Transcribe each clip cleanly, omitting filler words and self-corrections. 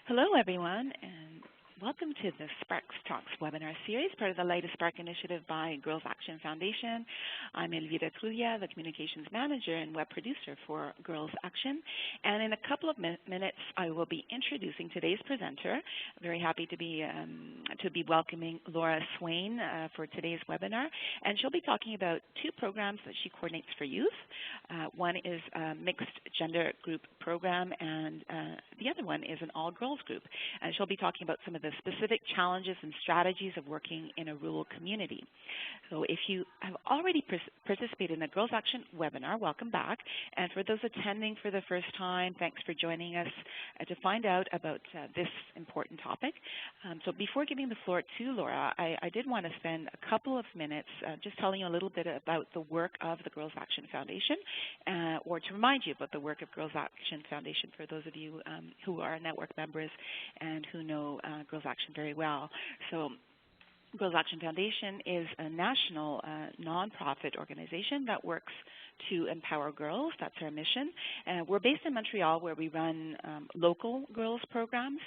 Hello, everyone, and welcome to the Sparks Talks webinar series, part of the Light a Spark initiative by Girls Action Foundation. I'm Elvira Trulla, the Communications Manager and Web Producer for Girls Action. And in a couple of minutes, I will be introducing today's presenter. Very happy to be welcoming Laura Swaine for today's webinar. And she'll be talking about two programs that she coordinates for youth. One is a mixed gender group program, and the other one is an all-girls group. And she'll be talking about some of the specific challenges and strategies of working in a rural community. So if you have already participated in a Girls Action webinar, welcome back. And for those attending for the first time, thanks for joining us to find out about this important topic. So before giving the floor to Laura, I did want to spend a couple of minutes just telling you a little bit about the work of the Girls Action Foundation, or to remind you about the work of Girls Action Foundation for those of you who are network members and who know Girls Action very well. So Girls Action Foundation is a national nonprofit organization that works to empower girls. That's our mission. We're based in Montreal, where we run local girls programs.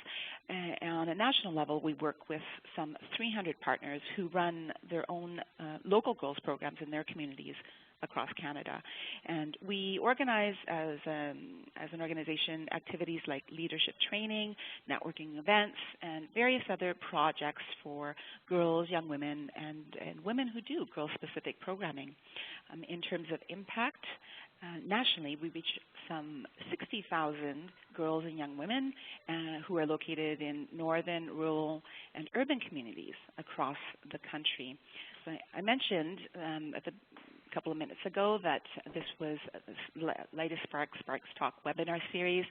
On a national level, we work with some 300 partners who run their own local girls programs in their communities across Canada. And we organize as an organization activities like leadership training, networking events, and various other projects for girls, young women, and women who do girl-specific programming. In terms of impact, nationally, we reach some 60,000 girls and young women who are located in northern, rural, and urban communities across the country. So I mentioned at the couple of minutes ago that this was Light a Spark, Sparks Talk webinar series.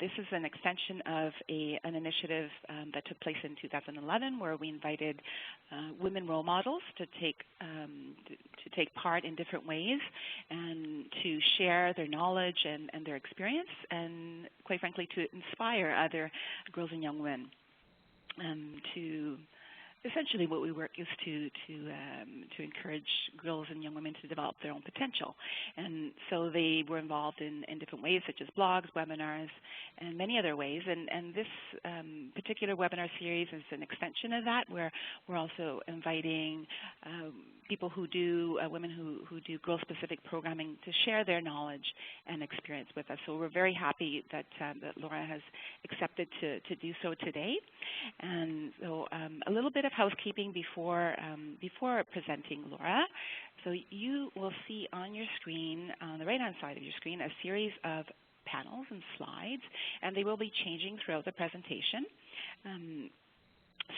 This is an extension of an initiative that took place in 2011, where we invited women role models to take part in different ways and to share their knowledge and their experience, and quite frankly to inspire other girls and young women to essentially what we work is to encourage girls and young women to develop their own potential. And so they were involved in different ways, such as blogs, webinars, and many other ways. And this particular webinar series is an extension of that, where we're also inviting people who do, women who do girl-specific programming to share their knowledge and experience with us. So we're very happy that Laura has accepted to do so today. And so a little bit of housekeeping before presenting Laura. So you will see on your screen, on the right-hand side of your screen, a series of panels and slides, and they will be changing throughout the presentation.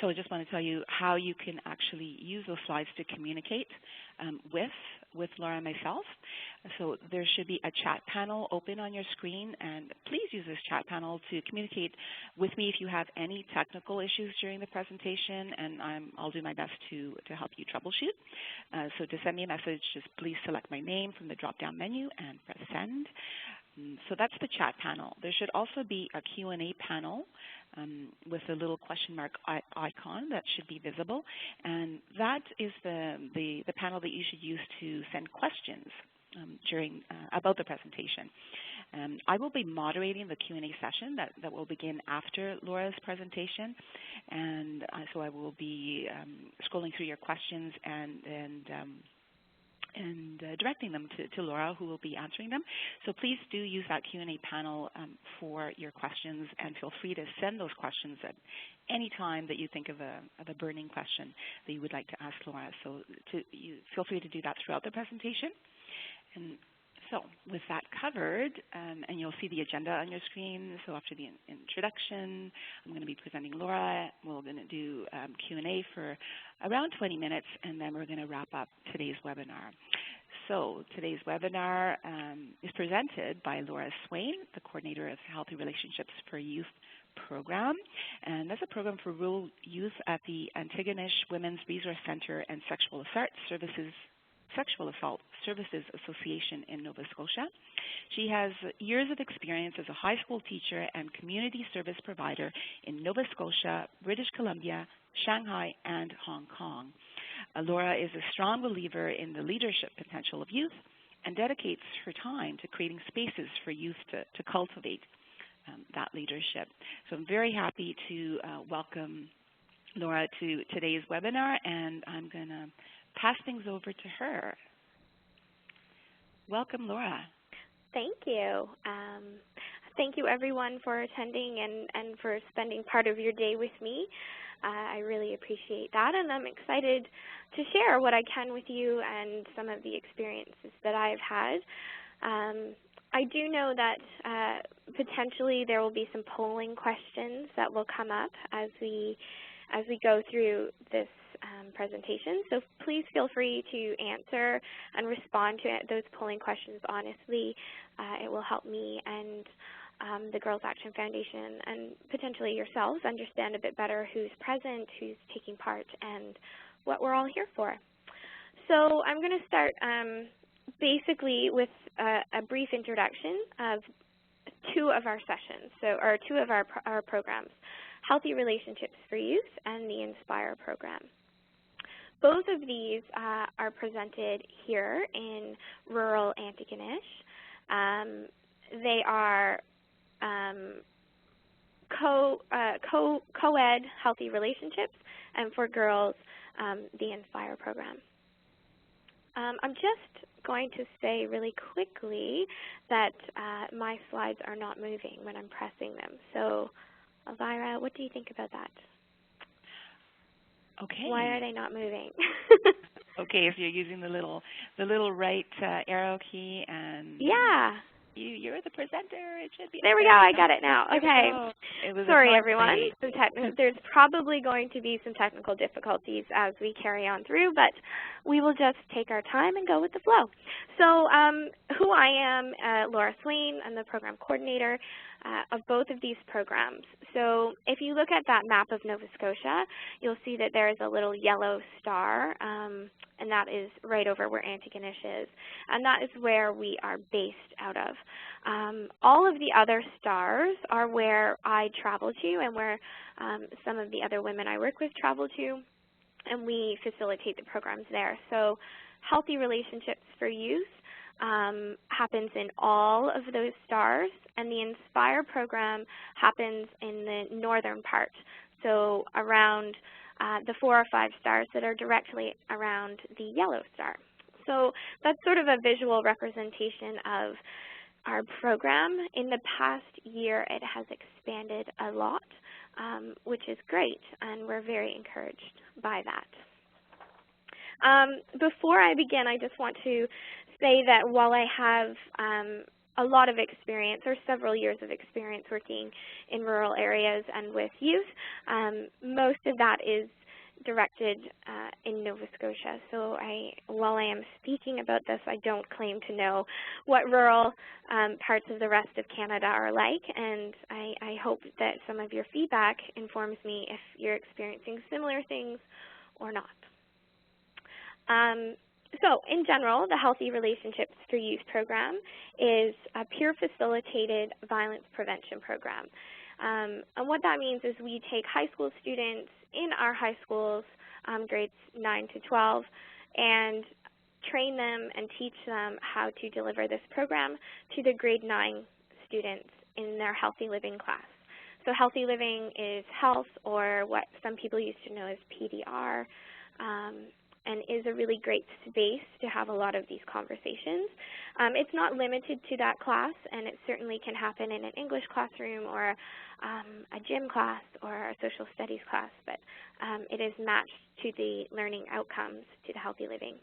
So I just want to tell you how you can actually use those slides to communicate with Laura and myself. So there should be a chat panel open on your screen, and please use this chat panel to communicate with me if you have any technical issues during the presentation, and I'll do my best to help you troubleshoot. So to send me a message, just please select my name from the drop-down menu and press send. So that's the chat panel. There should also be a Q&A panel with a little question mark icon that should be visible, and that is the panel that you should use to send questions about the presentation. I will be moderating the Q&A session that will begin after Laura's presentation, and so I will be scrolling through your questions and directing them to Laura, who will be answering them. So please do use that Q&A panel for your questions, and feel free to send those questions at any time that you think of a burning question that you would like to ask Laura. So you feel free to do that throughout the presentation. And so with that covered, and you'll see the agenda on your screen. So after the introduction, I'm going to be presenting Laura. We're going to do Q&A for around 20 minutes, and then we're going to wrap up today's webinar. So today's webinar is presented by Laura Swaine, the coordinator of Healthy Relationships for Youth program, and that's a program for rural youth at the Antigonish Women's Resource Center and Sexual Assault Services Association in Nova Scotia. She has years of experience as a high school teacher and community service provider in Nova Scotia, British Columbia, Shanghai, and Hong Kong. Laura is a strong believer in the leadership potential of youth and dedicates her time to creating spaces for youth to cultivate that leadership. So I'm very happy to welcome Laura to today's webinar, and I'm going to pass things over to her. Welcome, Laura. Thank you. Thank you, everyone, for attending and for spending part of your day with me. I really appreciate that, and I'm excited to share what I can with you and some of the experiences that I've had. I do know that potentially there will be some polling questions that will come up as we go through this presentation. So please feel free to answer and respond to those polling questions honestly. It will help me and the Girls Action Foundation and potentially yourselves understand a bit better who's present, who's taking part, and what we're all here for. So I'm going to start basically with a brief introduction of two of our sessions, or two of our programs, Healthy Relationships for Youth and the Inspire program. Both of these are presented here in rural Antigonish. They are co-ed healthy relationships, and for girls, the Inspire program. I'm just going to say really quickly that my slides are not moving when I'm pressing them. So, Elvira, what do you think about that? Okay. Why are they not moving? Okay, if you're using the little right arrow key, and yeah. You're the presenter. It should be. There we go. I got it now. Okay. Sorry, everyone. There's probably going to be some technical difficulties as we carry on through, but we will just take our time and go with the flow. So who I am, Laura Swaine. I'm the program coordinator of both of these programs. So if you look at that map of Nova Scotia, you'll see that there is a little yellow star, and that is right over where Antigonish is. And that is where we are based out of. All of the other stars are where I travel to and where some of the other women I work with travel to, and we facilitate the programs there. So Healthy Relationships for Youth happens in all of those stars, and the Inspire program happens in the northern part, so around the 4 or 5 stars that are directly around the yellow star. So that's sort of a visual representation of our program. In the past year, it has expanded a lot, which is great, and we're very encouraged by that. Before I begin, I just want to say that while I have a lot of experience, or several years of experience working in rural areas and with youth, most of that is directed in Nova Scotia. So while I am speaking about this, I don't claim to know what rural parts of the rest of Canada are like, and I hope that some of your feedback informs me if you're experiencing similar things or not. So in general, the Healthy Relationships for Youth program is a peer-facilitated violence prevention program. And what that means is we take high school students in our high schools, grades 9 to 12, and train them and teach them how to deliver this program to the grade 9 students in their Healthy Living class. So Healthy Living is health, or what some people used to know as PDR, and is a really great space to have a lot of these conversations. It's not limited to that class, and it certainly can happen in an English classroom or a gym class or a social studies class, but it is matched to the learning outcomes, to the Healthy Living.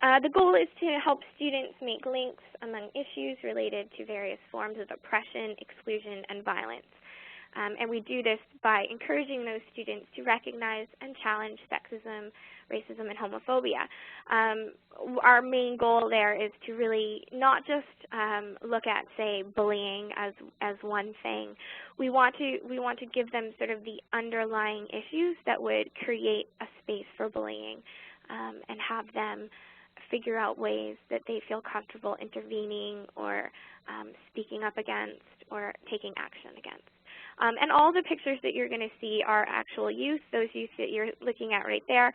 The goal is to help students make links among issues related to various forms of oppression, exclusion, and violence. And we do this by encouraging those students to recognize and challenge sexism, racism, and homophobia. Our main goal there is to really not just look at, say, bullying as one thing. We want to give them sort of the underlying issues that would create a space for bullying, and have them figure out ways that they feel comfortable intervening or speaking up against or taking action against. And all the pictures that you're going to see are actual youth. Those youth that you're looking at right there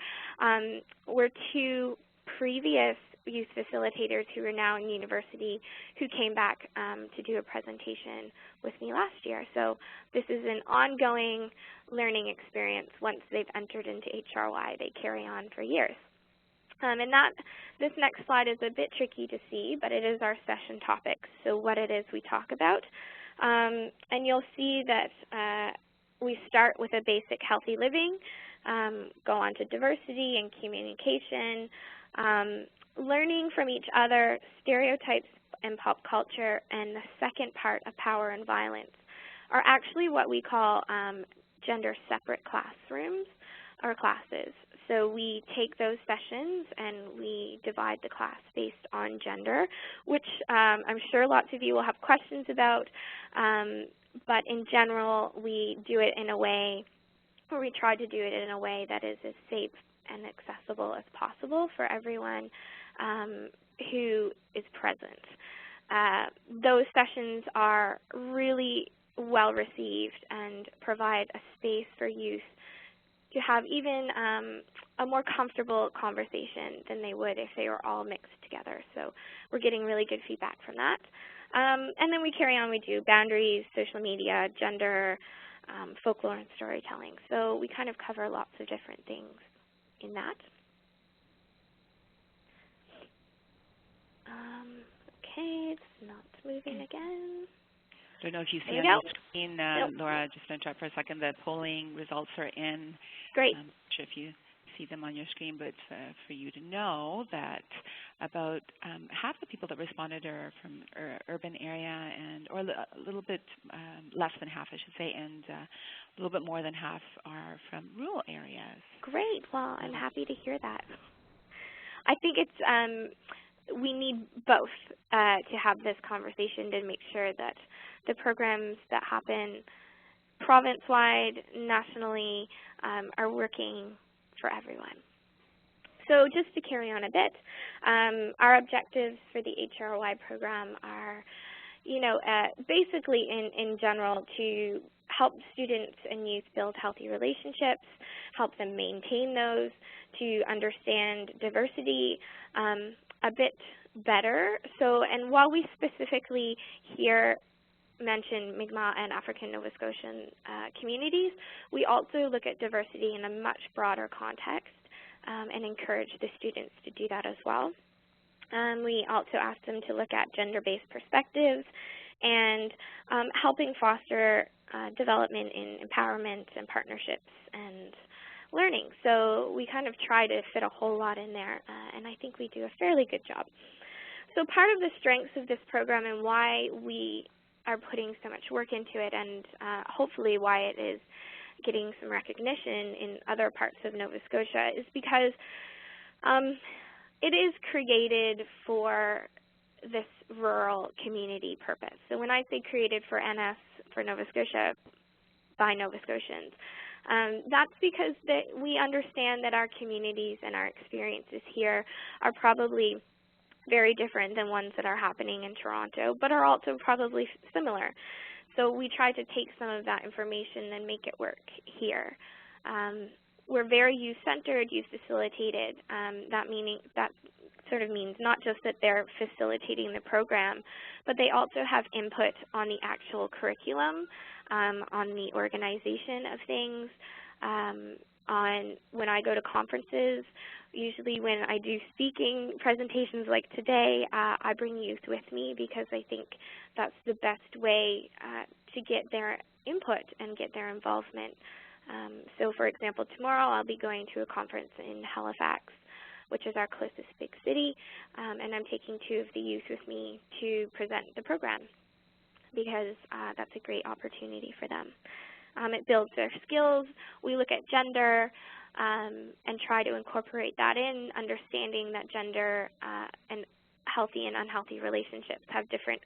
were 2 previous youth facilitators who are now in university who came back to do a presentation with me last year. So this is an ongoing learning experience. Once they've entered into HRY, they carry on for years. And this next slide is a bit tricky to see, but it is our session topics, so what it is we talk about. And you'll see that we start with a basic healthy living, go on to diversity and communication, learning from each other, stereotypes and pop culture, and the second part of power and violence are actually what we call gender-separate classrooms or classes. So we take those sessions and we divide the class based on gender, which I'm sure lots of you will have questions about, but in general we do it in a way, or we try to do it in a way that is as safe and accessible as possible for everyone who is present. Those sessions are really well received and provide a space for youth to have even a more comfortable conversation than they would if they were all mixed together. So we're getting really good feedback from that. And then we carry on, we do boundaries, social media, gender, folklore, and storytelling. So we kind of cover lots of different things in that. Okay, it's not moving again. I don't know if you see on your screen, Laura, just to interrupt for a second, the polling results are in. Great. I'm not sure if you see them on your screen, but for you to know that about half the people that responded are from urban area, or a little bit less than half, I should say, and a little bit more than half are from rural areas. Great. Well, I'm happy to hear that. I think it's we need both to have this conversation to make sure that the programs that happen province-wide, nationally, are working for everyone. So just to carry on a bit, our objectives for the HRY program are, basically in general to help students and youth build healthy relationships, help them maintain those, to understand diversity a bit better. So, and while we specifically here mention Mi'kmaq and African Nova Scotian communities, we also look at diversity in a much broader context and encourage the students to do that as well. We also ask them to look at gender-based perspectives and helping foster development in empowerment and partnerships and learning. So we kind of try to fit a whole lot in there, and I think we do a fairly good job. So part of the strengths of this program and why we are putting so much work into it, and hopefully why it is getting some recognition in other parts of Nova Scotia, is because it is created for this rural community purpose. So when I say created for NS, for Nova Scotia, by Nova Scotians, that's because we understand that our communities and our experiences here are probably very different than ones that are happening in Toronto, but are also probably similar. So we try to take some of that information and make it work here. We're very youth-centered, youth-facilitated. That sort of means not just that they're facilitating the program, but they also have input on the actual curriculum, on the organization of things, on when I go to conferences. Usually when I do speaking presentations like today, I bring youth with me because I think that's the best way to get their input and get their involvement. So for example, tomorrow I'll be going to a conference in Halifax, which is our closest big city, and I'm taking 2 of the youth with me to present the program because that's a great opportunity for them. It builds their skills. We look at gender and try to incorporate that in, understanding that gender and healthy and unhealthy relationships have different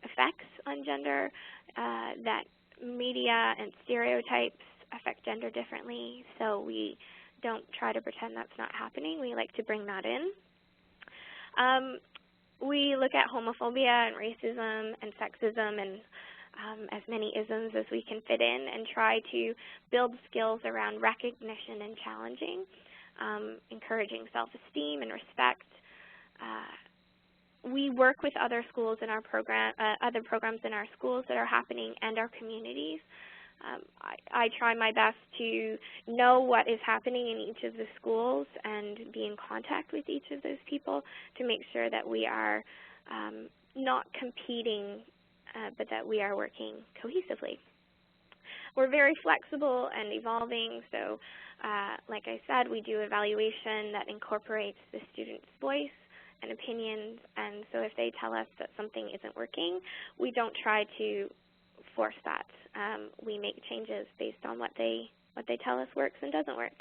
effects on gender, that media and stereotypes affect gender differently, so we don't try to pretend that's not happening. We like to bring that in. We look at homophobia and racism and sexism and as many isms as we can fit in, and try to build skills around recognition and challenging, encouraging self-esteem and respect, we work with other schools in our program, other programs in our schools that are happening and our communities. I try my best to know what is happening in each of the schools and be in contact with each of those people to make sure that we are not competing, but that we are working cohesively. We're very flexible and evolving, so like I said, we do evaluation that incorporates the student's voice and opinions, and so if they tell us that something isn't working, we don't try to force that. We make changes based on what they tell us works and doesn't work.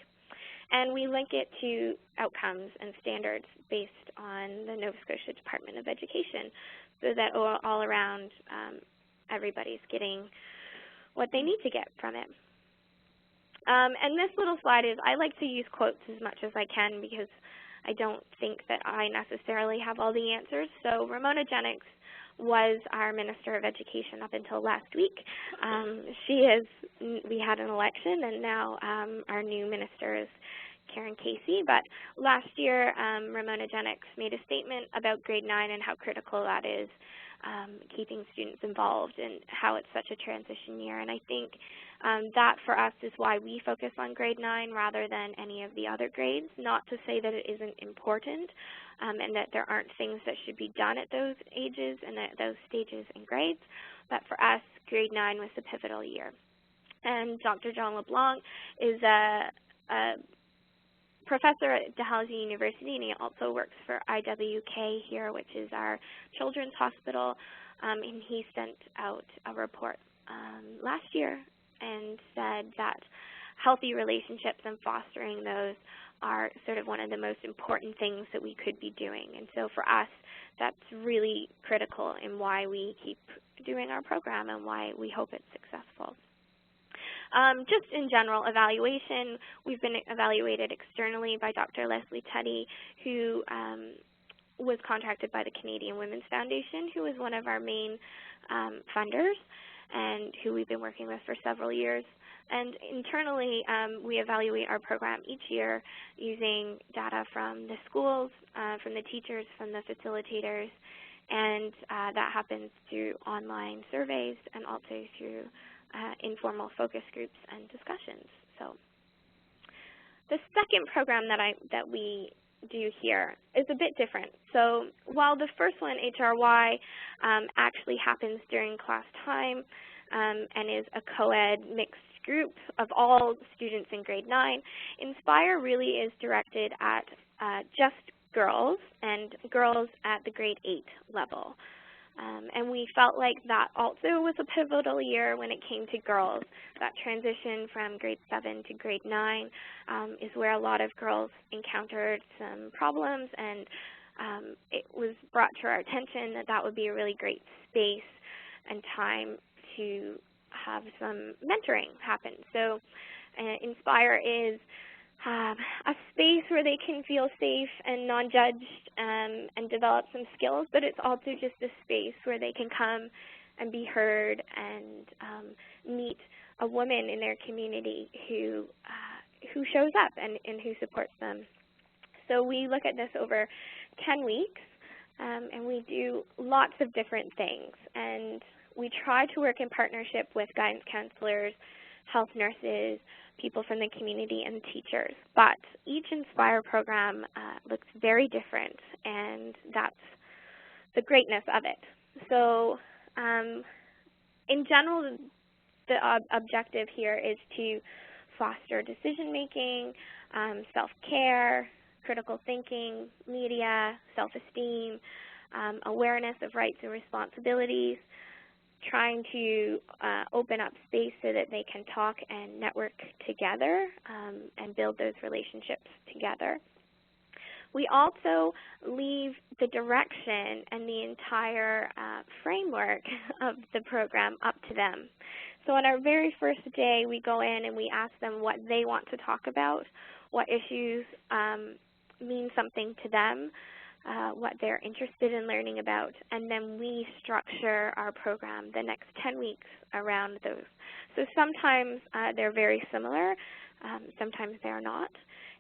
And we link it to outcomes and standards based on the Nova Scotia Department of Education, so that all around everybody's getting what they need to get from it. And this little slide is, I like to use quotes as much as I can because I don't think that I necessarily have all the answers. So Ramona Jennings was our Minister of Education up until last week. We had an election, and now our new minister is Karen Casey. But last year, Ramona Jennings made a statement about grade 9 and how critical that is, keeping students involved and how it's such a transition year. And I think that for us is why we focus on grade 9 rather than any of the other grades. Not to say that it isn't important and that there aren't things that should be done at those ages and at those stages and grades, but for us, grade 9 was the pivotal year. And Dr. John LeBlanc is a professor at Dalhousie University, and he also works for IWK here, which is our children's hospital, and he sent out a report last year and said that healthy relationships and fostering those are sort of one of the most important things that we could be doing. And so for us, that's really critical in why we keep doing our program and why we hope it's successful. Just in general evaluation, we've been evaluated externally by Dr. Leslie Tuddy, who was contracted by the Canadian Women's Foundation, who is one of our main funders and who we've been working with for several years. And internally, we evaluate our program each year using data from the schools, from the teachers, from the facilitators, and that happens through online surveys and also through informal focus groups and discussions. So the second program that we do here is a bit different. So while the first one, HRY, actually happens during class time and is a co-ed mixed group of all students in grade 9, Inspire really is directed at just girls and girls at the grade 8 level. And we felt like that also was a pivotal year when it came to girls. That transition from grade 7 to grade 9 is where a lot of girls encountered some problems, and it was brought to our attention that that would be a really great space and time to have some mentoring happen. So Inspire is a space where they can feel safe and non-judged and develop some skills, but it's also just a space where they can come and be heard and meet a woman in their community who shows up and who supports them. So we look at this over 10 weeks, and we do lots of different things. And we try to work in partnership with guidance counselors, health nurses, people from the community, and teachers. But each Inspire program looks very different, and that's the greatness of it. So in general, the objective here is to foster decision-making, self-care, critical thinking, media, self-esteem, awareness of rights and responsibilities, trying to open up space so that they can talk and network together and build those relationships together. We also leave the direction and the entire framework of the program up to them. So on our very first day, we go in and we ask them what they want to talk about, what issues mean something to them, what they're interested in learning about, and then we structure our program the next 10 weeks around those. So sometimes they're very similar, sometimes they're not,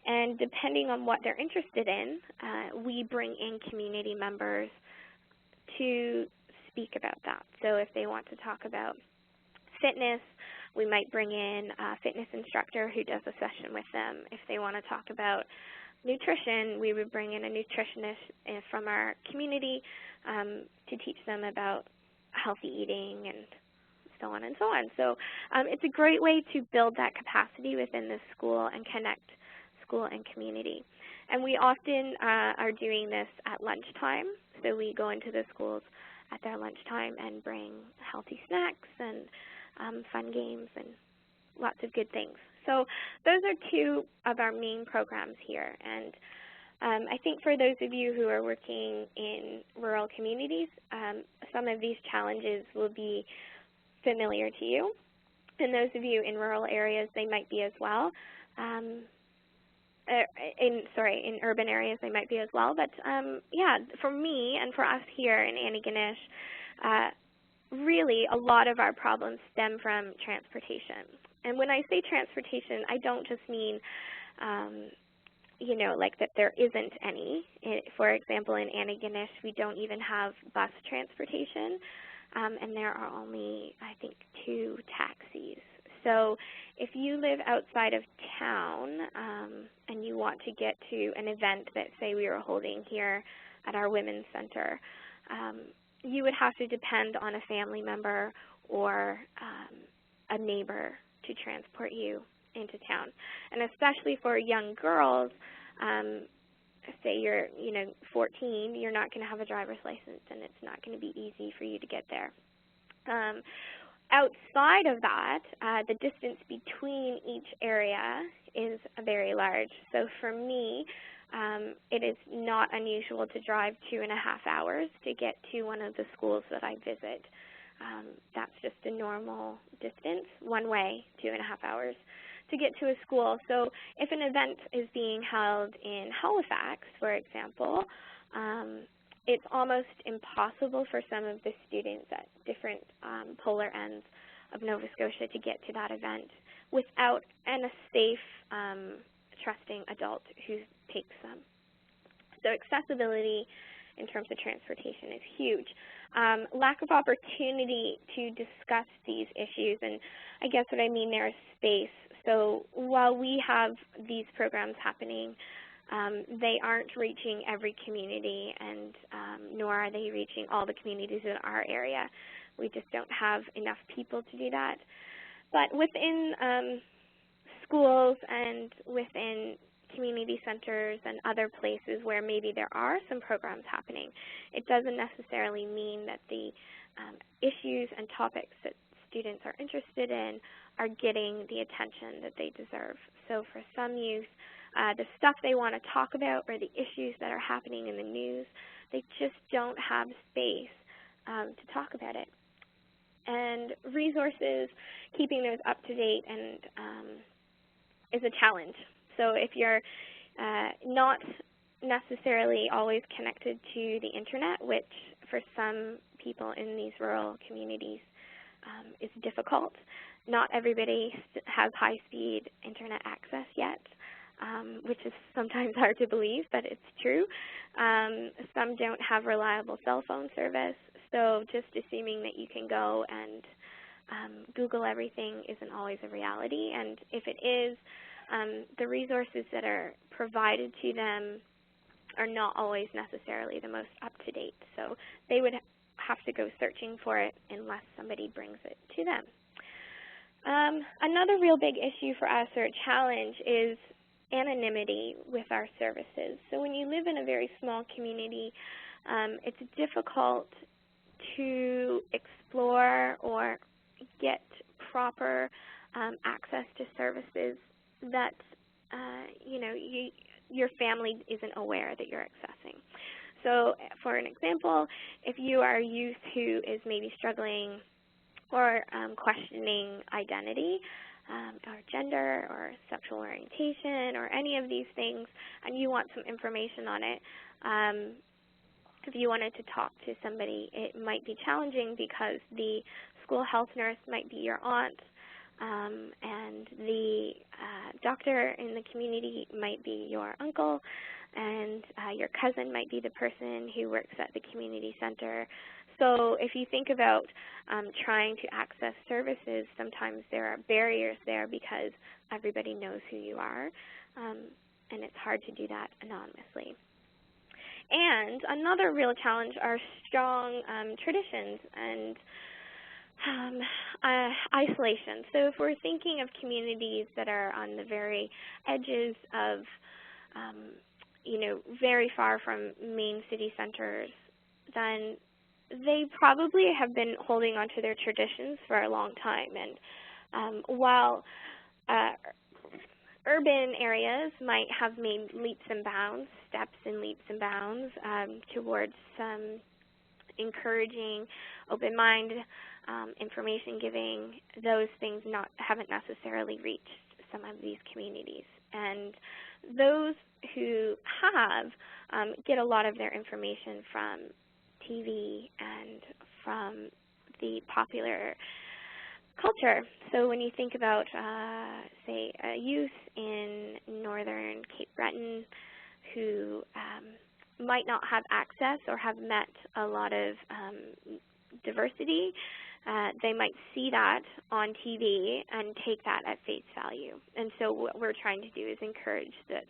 And depending on what they're interested in, we bring in community members to speak about that. So if they want to talk about fitness, we might bring in a fitness instructor who does a session with them. If they want to talk about nutrition, we would bring in a nutritionist from our community to teach them about healthy eating and so on and so on. So it's a great way to build that capacity within the school and connect school and community. And we often are doing this at lunchtime. So we go into the schools at their lunchtime and bring healthy snacks and fun games and lots of good things. So those are two of our main programs here. And I think for those of you who are working in rural communities, some of these challenges will be familiar to you. And those of you in rural areas, they might be as well. In urban areas, they might be as well. But yeah, for me and for us here in Antigonish, really a lot of our problems stem from transportation. And when I say transportation, I don't just mean, like that there isn't any. For example, in Antigonish, we don't even have bus transportation, and there are only, I think, 2 taxis. So if you live outside of town and you want to get to an event that, say, we were holding here at our Women's Center, you would have to depend on a family member or a neighbor to transport you into town. And especially for young girls, say you're 14, you're not going to have a driver's license, and it's not going to be easy for you to get there. Outside of that, the distance between each area is very large. So for me, it is not unusual to drive 2.5 hours to get to one of the schools that I visit. That's just a normal distance, one way, 2.5 hours to get to a school. So if an event is being held in Halifax, for example, it's almost impossible for some of the students at different polar ends of Nova Scotia to get to that event without a safe, trusting adult who takes them. So accessibility in terms of transportation is huge. Lack of opportunity to discuss these issues, and I guess what I mean there is space. So while we have these programs happening, they aren't reaching every community, and nor are they reaching all the communities in our area. We just don't have enough people to do that. But within schools and within community centers and other places where maybe there are some programs happening, it doesn't necessarily mean that the issues and topics that students are interested in are getting the attention that they deserve. So for some youth, the stuff they want to talk about or the issues that are happening in the news, they just don't have space to talk about it. And resources, keeping those up to date and is a challenge. So if you're not necessarily always connected to the internet, which for some people in these rural communities is difficult, not everybody has high-speed internet access yet, which is sometimes hard to believe, but it's true. Some don't have reliable cell phone service, so just assuming that you can go and Google everything isn't always a reality. And if it is, the resources that are provided to them are not always necessarily the most up-to-date. So they would have to go searching for it unless somebody brings it to them. Another real big issue for us, or a challenge, is anonymity with our services. So when you live in a very small community, it's difficult to explore or get proper access to services that your family isn't aware that you're accessing. So for an example, if you are a youth who is maybe struggling or questioning identity or gender or sexual orientation or any of these things, and you want some information on it, if you wanted to talk to somebody, it might be challenging because the school health nurse might be your aunt, and the doctor in the community might be your uncle, and your cousin might be the person who works at the community center. So if you think about trying to access services, sometimes there are barriers there because everybody knows who you are, and it's hard to do that anonymously. And another real challenge are strong traditions and isolation. So if we're thinking of communities that are on the very edges of, very far from main city centers, then they probably have been holding on to their traditions for a long time. And while urban areas might have made leaps and bounds, steps and leaps and bounds towards encouraging open mind, information giving, those things haven't necessarily reached some of these communities. And those who have get a lot of their information from TV and from the popular culture. So when you think about, say, a youth in northern Cape Breton who might not have access or have met a lot of diversity, they might see that on TV and take that at face value. And so what we're trying to do is encourage that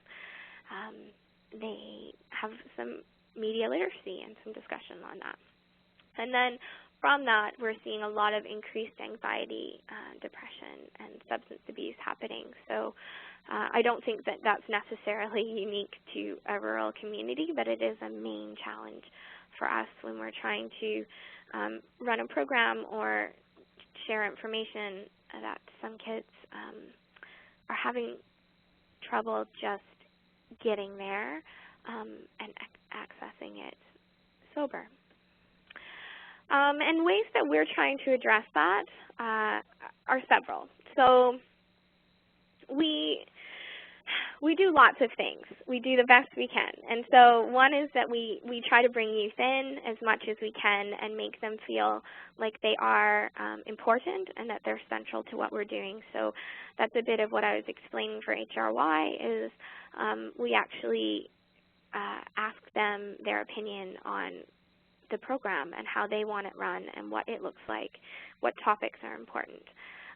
they have some media literacy and some discussion on that. And then from that, we're seeing a lot of increased anxiety, depression, and substance abuse happening. So I don't think that that's necessarily unique to a rural community, but it is a main challenge for us when we're trying to run a program or share information that some kids are having trouble just getting there and accessing it sober. And ways that we're trying to address that are several. So we do lots of things. We do the best we can. And so one is that we try to bring youth in as much as we can and make them feel like they are important and that they're central to what we're doing. So that's a bit of what I was explaining for HRY is we actually ask them their opinion on the program and how they want it run and what it looks like, what topics are important.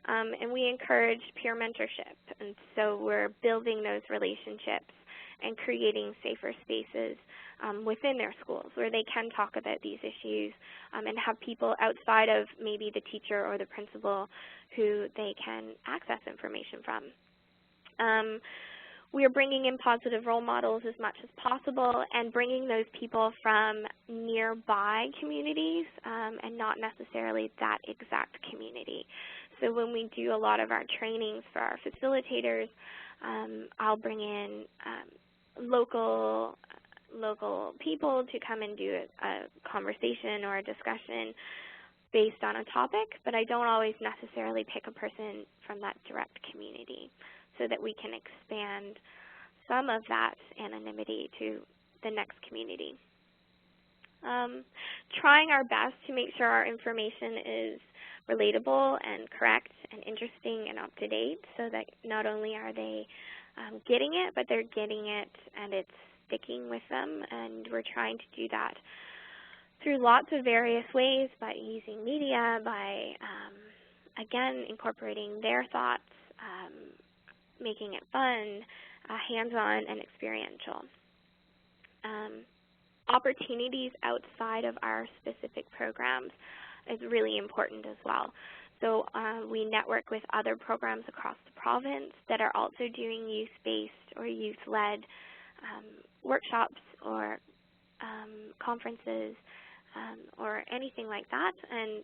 And we encourage peer mentorship, and so we're building those relationships and creating safer spaces within their schools where they can talk about these issues and have people outside of maybe the teacher or the principal who they can access information from. We are bringing in positive role models as much as possible and bringing those people from nearby communities and not necessarily that exact community. So when we do a lot of our trainings for our facilitators, I'll bring in local people to come and do a conversation or a discussion based on a topic, but I don't always necessarily pick a person from that direct community, so that we can expand some of that anonymity to the next community. Trying our best to make sure our information is relatable and correct and interesting and up to date, so that not only are they getting it, but they're getting it and it's sticking with them. And we're trying to do that through lots of various ways, by using media, by, again, incorporating their thoughts, making it fun, hands-on, and experiential. Opportunities outside of our specific programs is really important as well. So we network with other programs across the province that are also doing youth-based or youth-led workshops or conferences or anything like that, and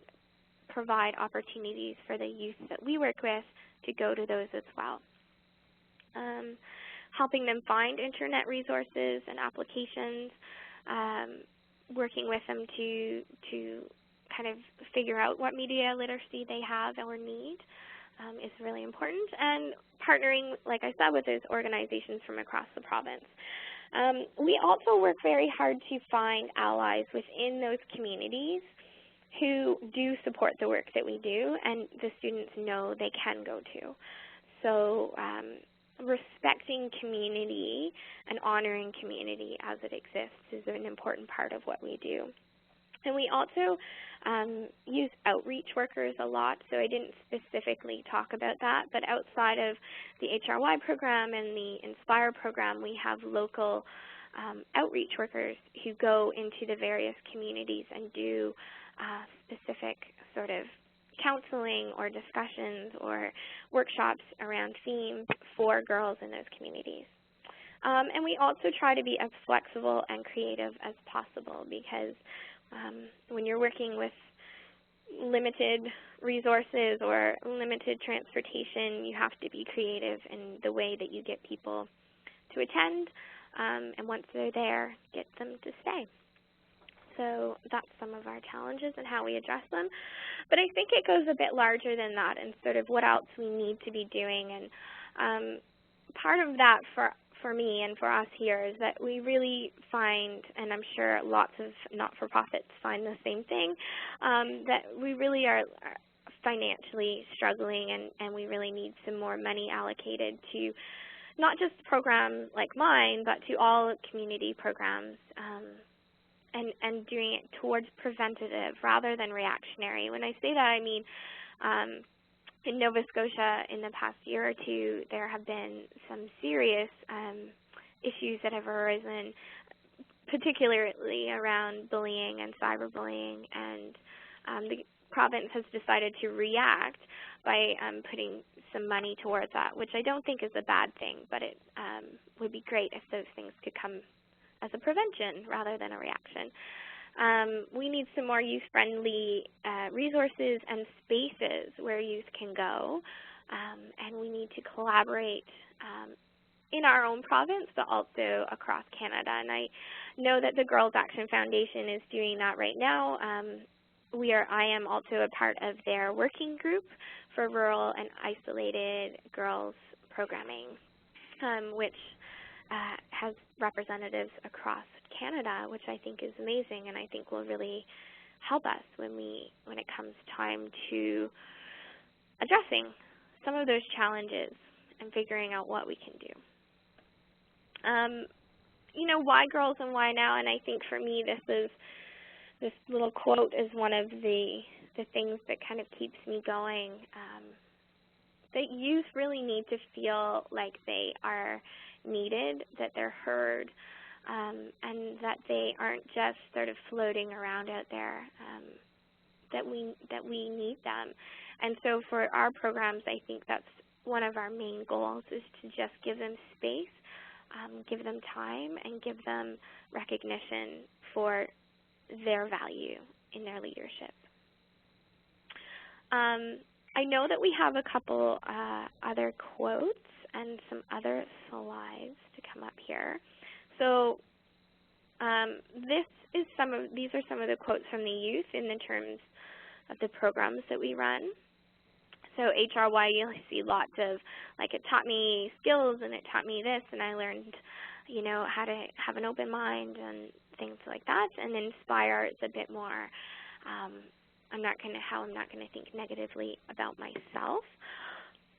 provide opportunities for the youth that we work with to go to those as well. Helping them find internet resources and applications, working with them to kind of figure out what media literacy they have or need is really important, and partnering, like I said, with those organizations from across the province. We also work very hard to find allies within those communities who do support the work that we do and the students know they can go to. So respecting community and honoring community as it exists is an important part of what we do. And we also use outreach workers a lot, so I didn't specifically talk about that, but outside of the HRY program and the Inspire program, we have local outreach workers who go into the various communities and do specific sort of counseling or discussions or workshops around themes for girls in those communities. And we also try to be as flexible and creative as possible, because when you're working with limited resources or limited transportation, you have to be creative in the way that you get people to attend, and once they're there, get them to stay. So that's some of our challenges and how we address them. But I think it goes a bit larger than that, and sort of what else we need to be doing. And part of that for me and for us here is that we really find, and I'm sure lots of not-for-profits find the same thing, that we really are financially struggling, and we really need some more money allocated to not just programs like mine, but to all community programs, and doing it towards preventative rather than reactionary. When I say that, I mean in Nova Scotia in the past year or two, there have been some serious issues that have arisen, particularly around bullying and cyberbullying, and the province has decided to react by putting some money towards that, which I don't think is a bad thing, but it would be great if those things could come as a prevention rather than a reaction. We need some more youth-friendly resources and spaces where youth can go, and we need to collaborate in our own province, but also across Canada. And I know that the Girls Action Foundation is doing that right now. I am also a part of their working group for rural and isolated girls programming, which has representatives across Canada, which I think is amazing, and I think will really help us when it comes time to addressing some of those challenges and figuring out what we can do. Why girls and why now? And I think for me, this little quote is one of the things that kind of keeps me going. That youth really need to feel like they are needed, that they're heard, and that they aren't just sort of floating around out there, that we need them. And so for our programs, I think that's one of our main goals, is to just give them space, give them time, and give them recognition for their value in their leadership. I know that we have a couple other quotes and some other slides to come up here. So these are some of the quotes from the youth in the terms of the programs that we run. So HRY, you'll see lots of, like, it taught me skills and it taught me this, and I learned, how to have an open mind and things like that. And Inspire, it's a bit more, I'm not going to think negatively about myself.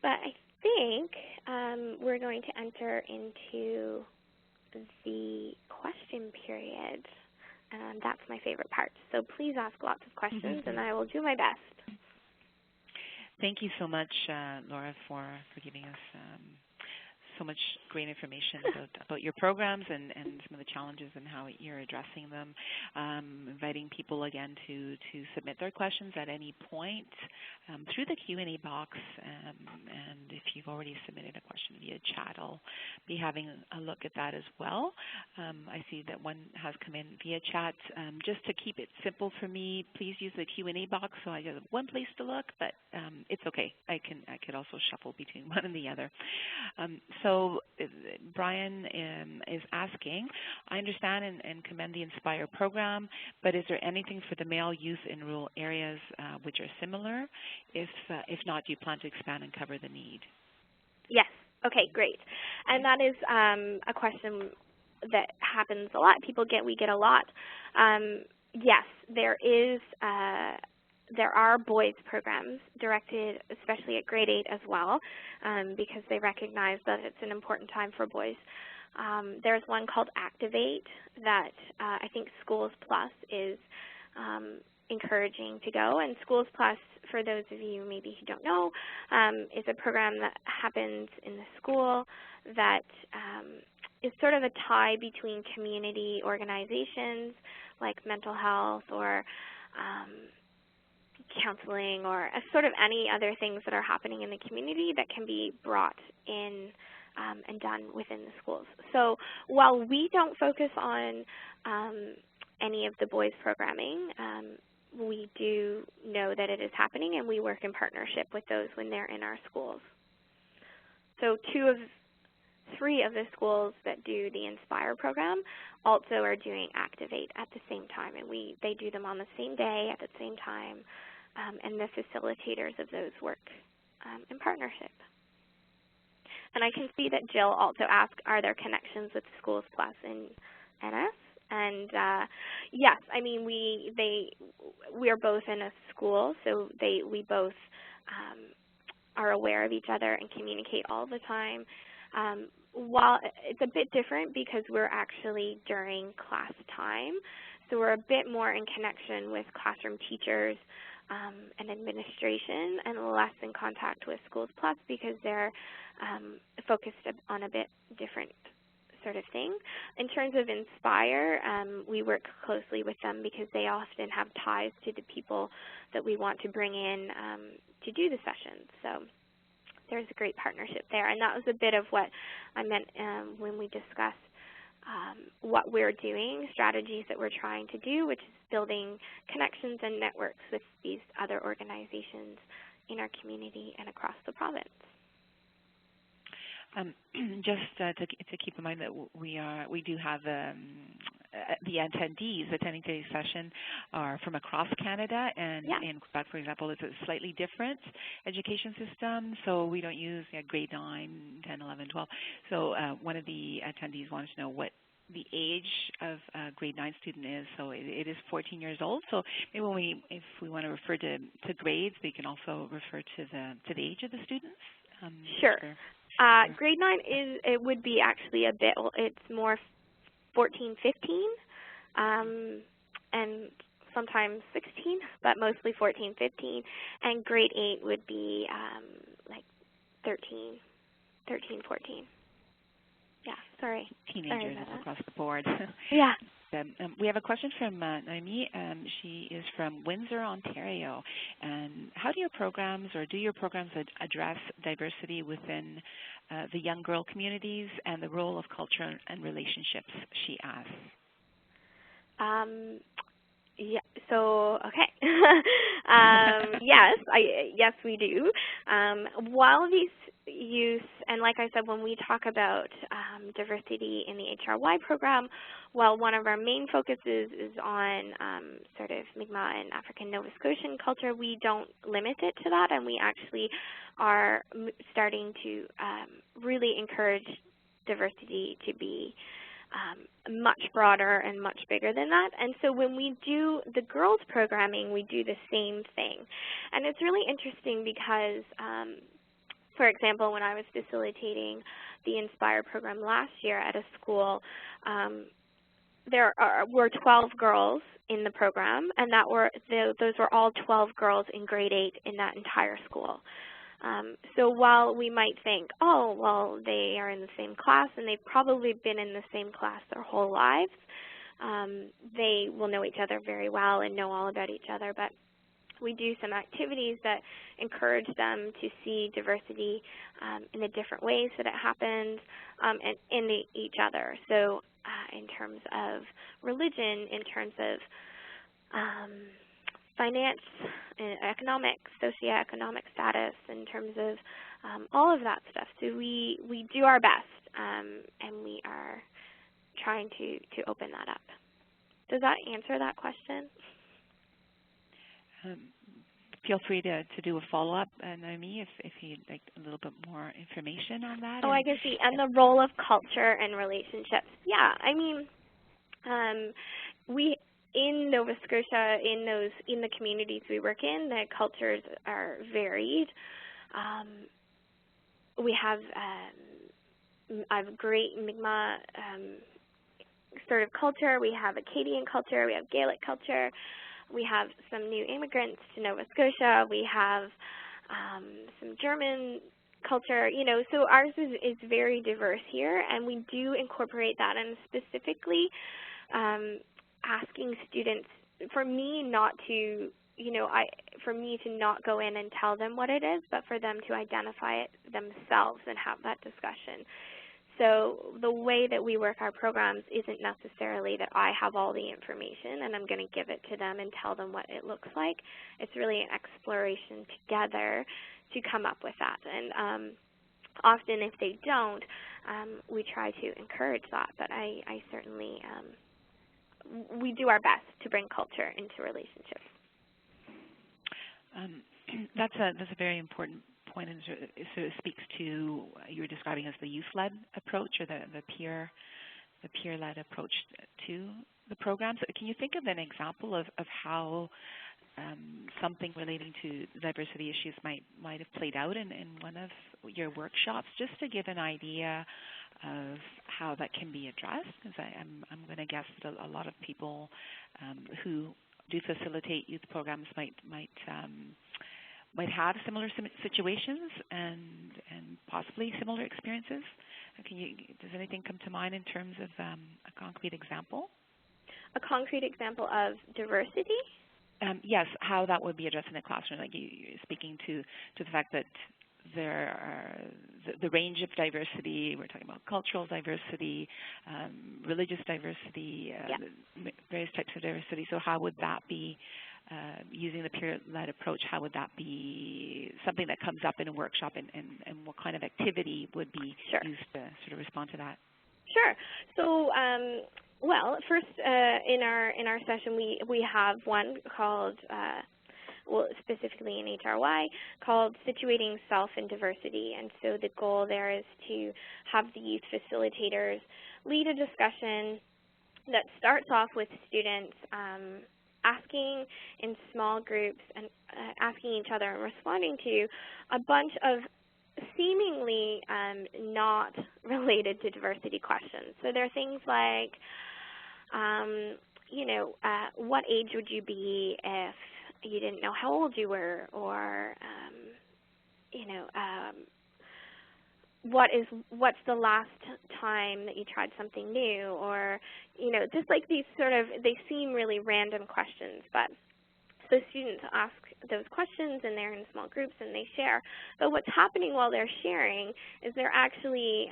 But I think we're going to enter into the question period, and that's my favorite part. So please ask lots of questions, and I will do my best. Thank you so much, Laura, for giving us so much great information about your programs and some of the challenges and how you're addressing them. Inviting people again to submit their questions at any point through the Q&A box, and if you've already submitted a question via chat, I'll be having a look at that as well. I see that one has come in via chat. Just to keep it simple for me, please use the Q&A box so I have one place to look, but it's okay. I could also shuffle between one and the other. So Brian is asking, I understand and commend the Inspire program, but is there anything for the male youth in rural areas which are similar? If not, do you plan to expand and cover the need? Yes. Okay, great. And that is a question that happens a lot. We get a lot. yes, there are boys programs directed especially at grade 8 as well, because they recognize that it's an important time for boys. There's one called Activate that I think Schools Plus is encouraging to go. And Schools Plus, for those of you maybe who don't know, is a program that happens in the school that is sort of a tie between community organizations like mental health or counseling or sort of any other things that are happening in the community that can be brought in and done within the schools. So while we don't focus on any of the boys3 we do know that it is happening, and we work in partnership with those when they're in our schools. So 3 of the schools that do the Inspire program also are doing Activate at the same time, and they do them on the same day at the same time, and the facilitators of those work in partnership. And I can see that Jill also asked, are there connections with Schools Plus in NS? And yes, I mean we are both in a school, so we both are aware of each other and communicate all the time. While it's a bit different because we're actually during class time, so we're a bit more in connection with classroom teachers and administration, and less in contact with Schools Plus because they're focused on a bit different sort of thing. In terms of Inspire, we work closely with them because they often have ties to the people that we want to bring in to do the sessions. So there's a great partnership there, and that was a bit of what I meant when we discussed what we're doing, strategies that we're trying to do, which is building connections and networks with these other organizations in our community and across the province. Just to keep in mind that we do have the attendees attending today's session are from across Canada, and in Quebec, for example, it's a slightly different education system, so we don't use grade 9, 10, 11, 12. So one of the attendees wanted to know what the age of a grade 9 student is, so it is 14 years old. So maybe if we want to refer to grades, we can also refer to the age of the students. Sure. Grade 9 it would be actually a bit, it's more 14, 15, and sometimes 16, but mostly 14, 15. And grade 8 would be like 13, 14. Yeah, sorry. Teenagers across the board. Yeah. We have a question from Naomi. She is from Windsor, Ontario. And how do your programs address diversity within the young girl communities and the role of culture and relationships, she asks? Yeah, so, okay. Yes, we do. While these youth, and like I said, when we talk about diversity in the HRY program, while one of our main focuses is on sort of Mi'kmaq and African Nova Scotian culture, we don't limit it to that, and we actually are starting to really encourage diversity to be much broader and much bigger than that. And so when we do the girls programming, we do the same thing. And it's really interesting because, for example, when I was facilitating the Inspire program last year at a school, there were 12 girls in the program, and those were all 12 girls in grade 8 in that entire school. So while we might think, oh, well, they are in the same class and they've probably been in the same class their whole lives, they will know each other very well and know all about each other. But we do some activities that encourage them to see diversity in the different ways that it happens and in each other. So in terms of religion, in terms of finance, economics, socioeconomic status, in terms of all of that stuff. So we do our best, and we are trying to open that up. Does that answer that question? Feel free to do a follow-up, Naomi, if you'd like a little bit more information on that. Oh, I can see. And the role of culture and relationships. Yeah, I mean, in Nova Scotia, in the communities we work in, the cultures are varied. We have a great Mi'kmaq sort of culture. We have Acadian culture. We have Gaelic culture. We have some new immigrants to Nova Scotia. We have some German culture. So ours is very diverse here, and we do incorporate that. And specifically, asking students, for me not to go in and tell them what it is, but for them to identify it themselves and have that discussion. So the way that we work our programs isn't necessarily that I have all the information and I'm going to give it to them and tell them what it looks like. It's really an exploration together to come up with that. And often if they don't, we try to encourage that. But I certainly, we do our best to bring culture into relationships. That's a very important point, and sort of speaks to you were describing as the youth-led approach, or the peer-led approach to the program. So can you think of an example of how something relating to diversity issues might have played out in one of your workshops, just to give an idea of how that can be addressed? Because I'm going to guess that a lot of people who do facilitate youth programs might have similar situations and possibly similar experiences. Does anything come to mind in terms of a concrete example? A concrete example of diversity? Yes, how that would be addressed in the classroom. Like you're speaking to the fact that there are the range of diversity. We're talking about cultural diversity, religious diversity, various types of diversity. So how would that be, using the peer-led approach, how would that be something that comes up in a workshop, and what kind of activity would be used to sort of respond to that? Sure. So, well, first in our session we have one called, specifically in HRY, called Situating Self in Diversity. And so the goal there is to have the youth facilitators lead a discussion that starts off with students asking in small groups and asking each other and responding to a bunch of seemingly not related to diversity questions. So there are things like, what age would you be if you didn't know how old you were, or what's the last time that you tried something new, or just like these sort of, they seem really random questions, but so students ask those questions and they're in small groups and they share. But what's happening while they're sharing is they're actually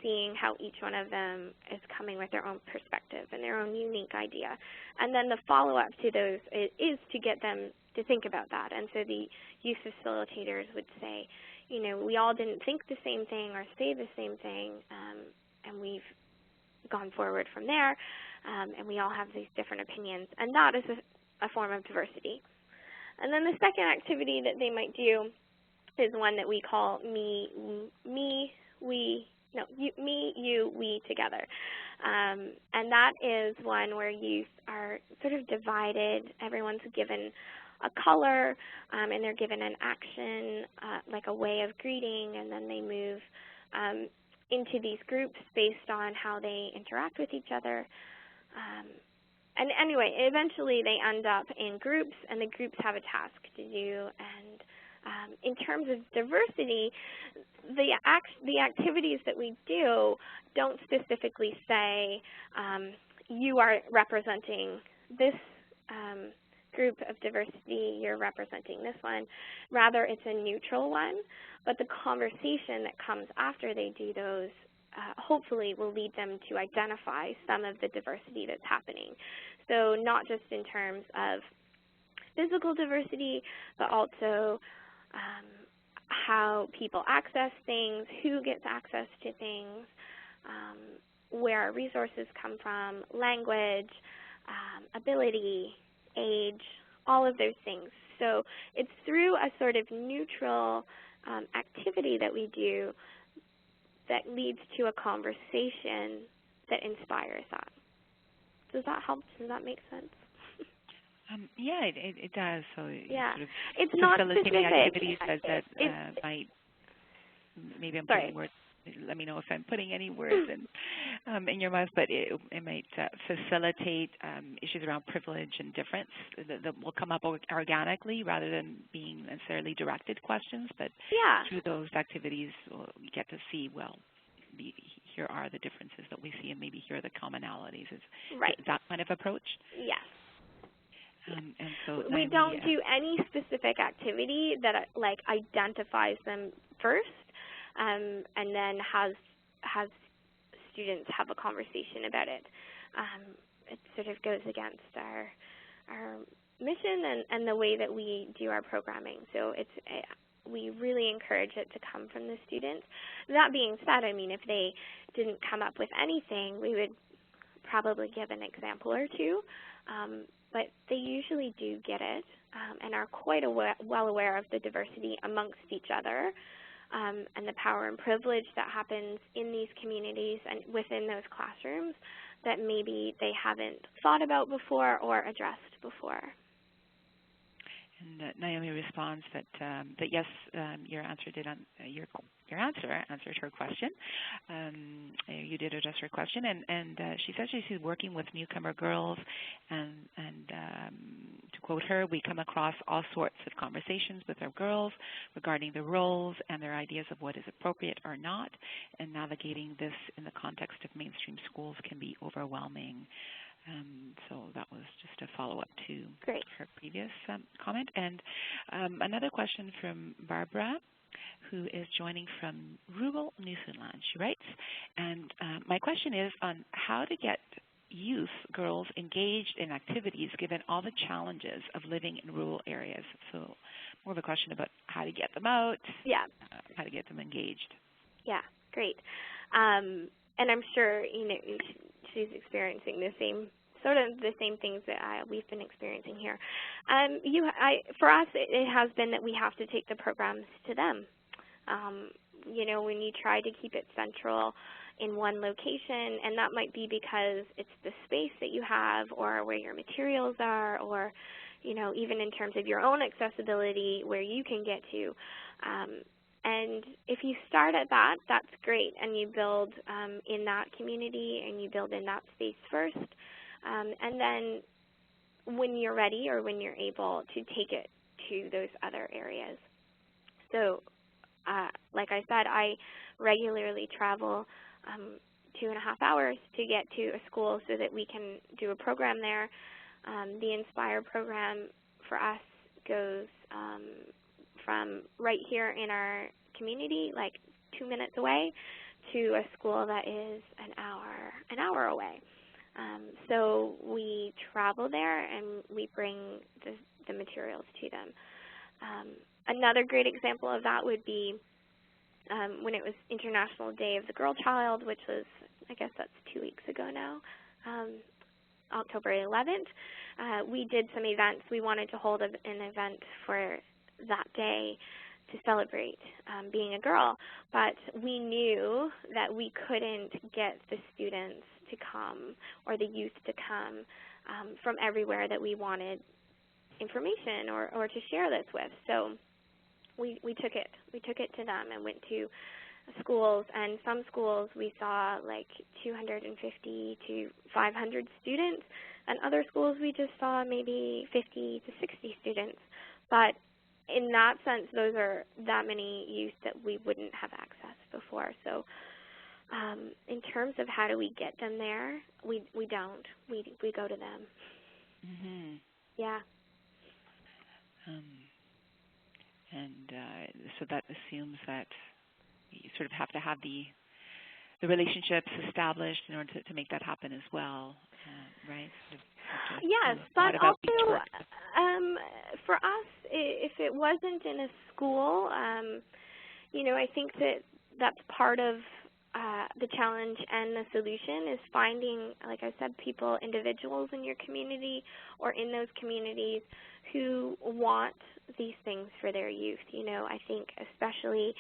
seeing how each one of them is coming with their own perspective and their own unique idea. And then the follow-up to those is to get them to think about that. And so the youth facilitators would say, we all didn't think the same thing or say the same thing, and we've gone forward from there, and we all have these different opinions. And that is a form of diversity. And then the second activity that they might do is one that we call me, you, we together. And that is one where youth are sort of divided. Everyone's given a color, and they're given an action, like a way of greeting, and then they move into these groups based on how they interact with each other. And anyway, eventually they end up in groups, and the groups have a task to do. And in terms of diversity, the activities that we do don't specifically say you are representing this group of diversity, you're representing this one. Rather, it's a neutral one, but the conversation that comes after they do those hopefully will lead them to identify some of the diversity that's happening. So not just in terms of physical diversity, but also how people access things, who gets access to things, where our resources come from, language, ability, age, all of those things. So it's through a sort of neutral activity that we do that leads to a conversation that inspires that. Does that help? Does that make sense? Yeah, it does. So Yeah, sort of it's not facilitating specific. activities that might, maybe I'm putting Sorry. words, let me know if I'm putting any words in your mouth, but it might facilitate issues around privilege and difference that will come up organically rather than being necessarily directed questions, but Yeah. through those activities we get to see, well, here are the differences that we see and maybe here are the commonalities. Is that kind of approach? Yes. And so we don't do any specific activity that like identifies them first, and then has students have a conversation about it. It sort of goes against our mission and the way that we do our programming. So we really encourage it to come from the students. That being said, I mean, if they didn't come up with anything, we would probably give an example or two. But they usually do get it and are quite well aware of the diversity amongst each other and the power and privilege that happens in these communities and within those classrooms that maybe they haven't thought about before or addressed before. And Naomi responds that yes, your answer did your answer answered her question. You did address her question, and she says she's working with newcomer girls, and to quote her, we come across all sorts of conversations with our girls regarding the roles and their ideas of what is appropriate or not, and navigating this in the context of mainstream schools can be overwhelming. So that was just a follow-up to her previous comment. And another question from Barbara, who is joining from rural Newfoundland. She writes, and my question is on how to get youth girls engaged in activities given all the challenges of living in rural areas. So more of a question about how to get them out, how to get them engaged. Yeah, great. And I'm sure she's experiencing the same things that we've been experiencing here. For us, it has been that we have to take the programs to them. When you try to keep it central in one location, and that might be because it's the space that you have or where your materials are or, even in terms of your own accessibility where you can get to. And if you start at that, that's great, and you build in that community and you build in that space first. And then when you're ready or when you're able to take it to those other areas. So like I said, I regularly travel 2.5 hours to get to a school so that we can do a program there. The Inspire program for us goes from right here in our community, like 2 minutes away, to a school that is an hour away. So we travel there and we bring the materials to them. Another great example of that would be when it was International Day of the Girl Child, which was, I guess that's 2 weeks ago now, October 11th. We did some events. We wanted to hold an event for that day to celebrate being a girl, but we knew that we couldn't get the students to come or the youth to come from everywhere that we wanted information or to share this with. So we took it to them and went to schools, and some schools we saw like 250 to 500 students, and other schools we just saw maybe 50 to 60 students. But in that sense, those are that many youth that we wouldn't have accessed before. So in terms of how do we get them there, we don't. We go to them. Mm-hmm. Yeah. So that assumes that you sort of have to have the relationships established in order to make that happen as well, right? Yes, but also for us, if it wasn't in a school, I think that's part of the challenge and the solution is finding, like I said, individuals in your community or in those communities who want these things for their youth. You know, I think especially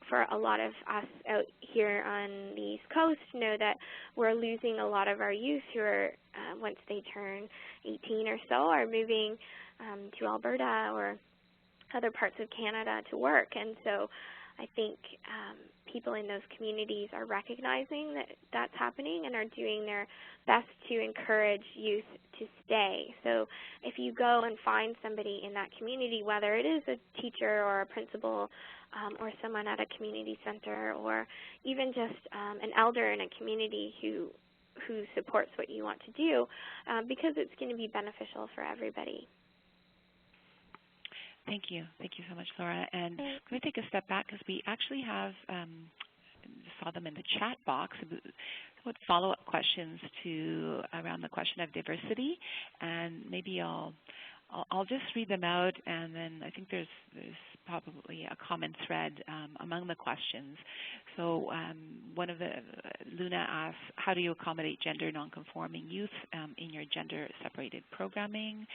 for a lot of us out here on the East Coast know that we're losing a lot of our youth who are, once they turn 18 or so, are moving to Alberta or other parts of Canada to work. And so I think people in those communities are recognizing that that's happening and are doing their best to encourage youth to stay. So if you go and find somebody in that community, whether it is a teacher or a principal or someone at a community center or even just an elder in a community who supports what you want to do, because it's going to be beneficial for everybody. Thank you. Thank you so much, Laura. And let me take a step back because we actually have, saw them in the chat box, follow-up questions to around the question of diversity. And maybe I'll just read them out, and then I think there's probably a common thread among the questions. So one of Luna asks, how do you accommodate gender nonconforming youth in your gender-separated programming?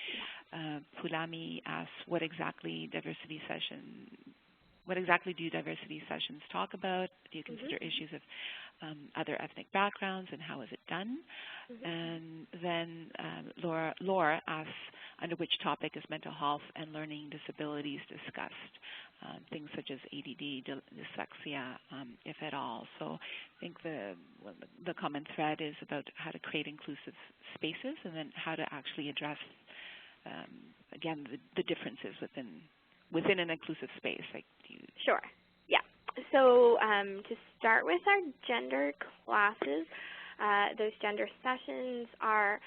Pulami asks, what exactly do diversity sessions talk about? Do you consider issues of other ethnic backgrounds, and how is it done? And then Laura asks, under which topic is mental health and learning disabilities discussed? Things such as ADD, dyslexia, if at all. So I think the common thread is about how to create inclusive spaces, and then how to actually address, again, the differences within an inclusive space. Like, Sure. Yeah. So to start with our gender classes, those gender sessions are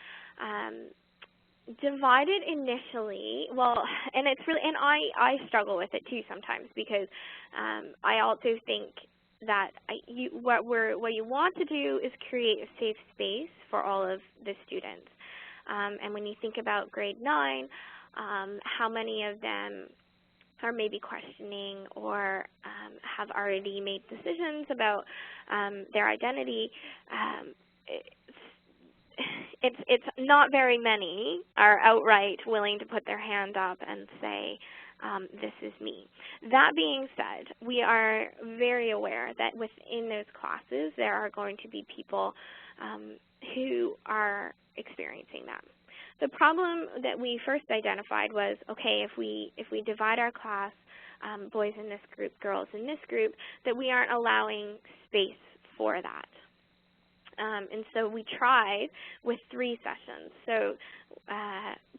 divided initially. Well, and it's really, and I struggle with it too sometimes, because I also think that what you want to do is create a safe space for all of the students. And when you think about grade 9, how many of them are maybe questioning or have already made decisions about their identity, it's not very many are outright willing to put their hand up and say, this is me. That being said, we are very aware that within those classes there are going to be people who are experiencing that. The problem that we first identified was, okay, if we divide our class, boys in this group, girls in this group, that we aren't allowing space for that. And so we tried with 3 sessions. So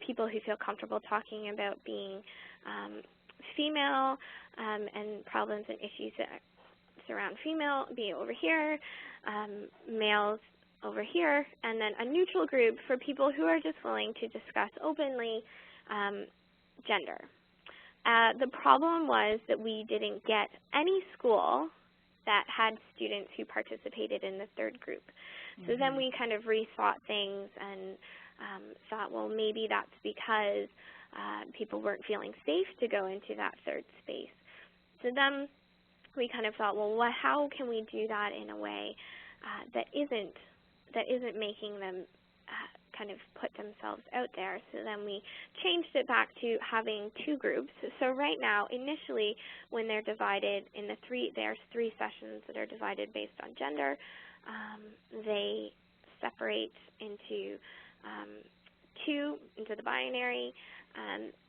people who feel comfortable talking about being female and problems and issues that surround female, be over here, males over here, and then a neutral group for people who are just willing to discuss openly gender. The problem was that we didn't get any school that had students who participated in the 3rd group. So then we kind of rethought things and thought, well, maybe that's because people weren't feeling safe to go into that 3rd space. So then we kind of thought, well, how can we do that in a way that isn't making them kind of put themselves out there? So then we changed it back to having 2 groups. So right now, initially, when they're divided in there's 3 sessions that are divided based on gender. They separate into 2 into the binary,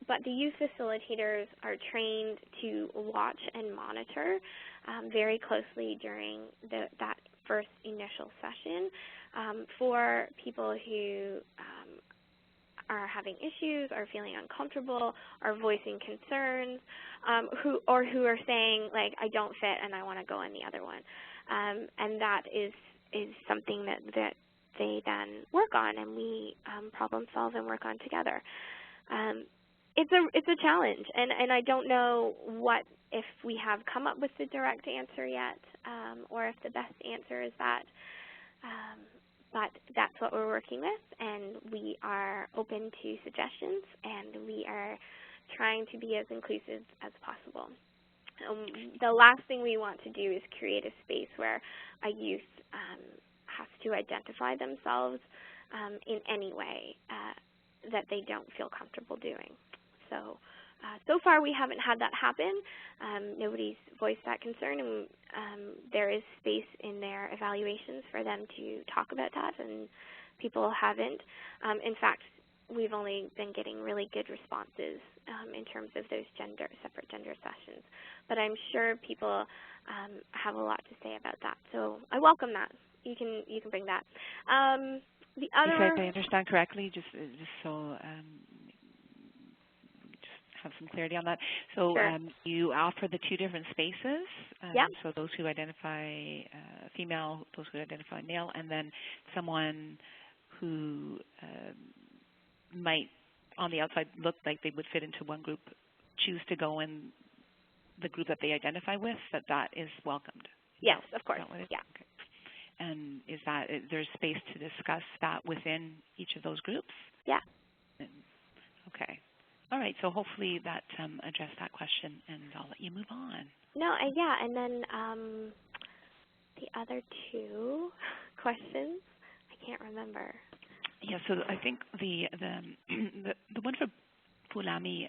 but the youth facilitators are trained to watch and monitor very closely during that first initial session for people who are having issues, are feeling uncomfortable, are voicing concerns, who are saying, like, I don't fit and I want to go in the other one. And that is something that they then work on, and we problem solve and work on together. It's a challenge, and I don't know if we have come up with the direct answer yet, or if the best answer is that. But that's what we're working with, and we are open to suggestions, and we are trying to be as inclusive as possible. The last thing we want to do is create a space where a youth has to identify themselves in any way that they don't feel comfortable doing. So So far, we haven't had that happen. Nobody's voiced that concern, and there is space in their evaluations for them to talk about that, and people haven't. In fact, we've only been getting really good responses in terms of those separate gender sessions. But I'm sure people have a lot to say about that. So I welcome that. You can bring that. The other, if I understand correctly, just so just have some clarity on that. So sure. You offer the two different spaces. Yep. So those who identify female, those who identify male, and then someone who might on the outside look like they would fit into one group, choose to go in the group that they identify with, that is welcomed. Yes, of course. Yeah. Okay. And is there space to discuss that within each of those groups? Yeah. Okay. All right. So hopefully that addressed that question, and I'll let you move on. No, yeah, and then the other two questions, I can't remember. Yeah. So I think the one for Pulami,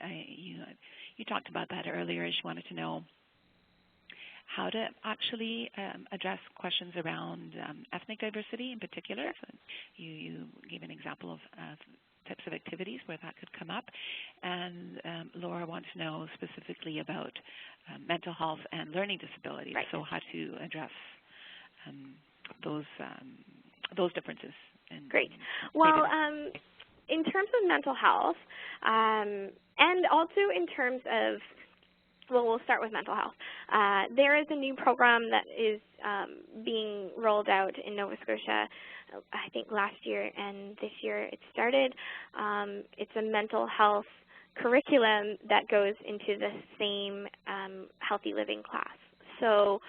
you talked about that earlier. As you wanted to know how to actually address questions around ethnic diversity in particular. Sure. So you gave an example of types of activities where that could come up. And Laura wants to know specifically about mental health and learning disabilities, right. So how to address those differences. Great. Well, in terms of mental health, and also in terms of, well, we'll start with mental health. There is a new program that is being rolled out in Nova Scotia, I think last year and this year it started. It's a mental health curriculum that goes into the same healthy living class. So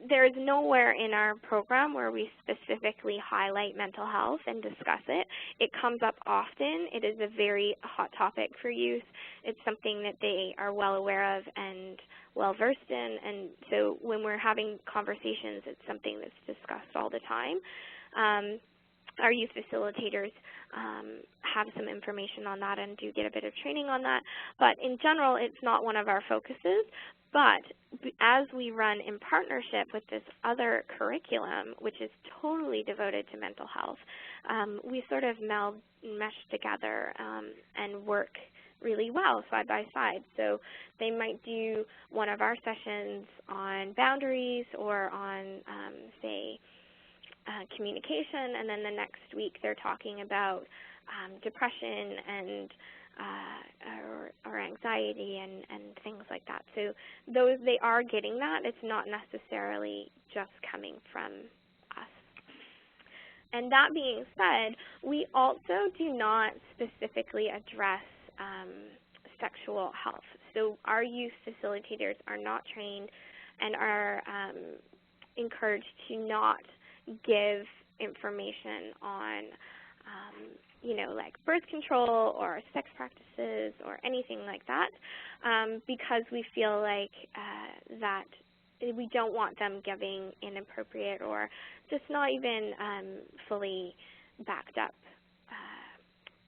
there is nowhere in our program where we specifically highlight mental health and discuss it. It comes up often. It is a very hot topic for youth. It's something that they are well aware of and well versed in, and so when we're having conversations, it's something that's discussed all the time. Our youth facilitators have some information on that and do get a bit of training on that, but in general, it's not one of our focuses. But as we run in partnership with this other curriculum, which is totally devoted to mental health, we sort of mesh together and work really well side by side. So they might do one of our sessions on boundaries or on, say, communication, and then the next week they're talking about depression and or anxiety and things like that. So they are getting that. It's not necessarily just coming from us. And that being said, we also do not specifically address sexual health. So our youth facilitators are not trained and are encouraged to not give information on like birth control or sex practices or anything like that, because we feel like that we don't want them giving inappropriate or just not even fully backed up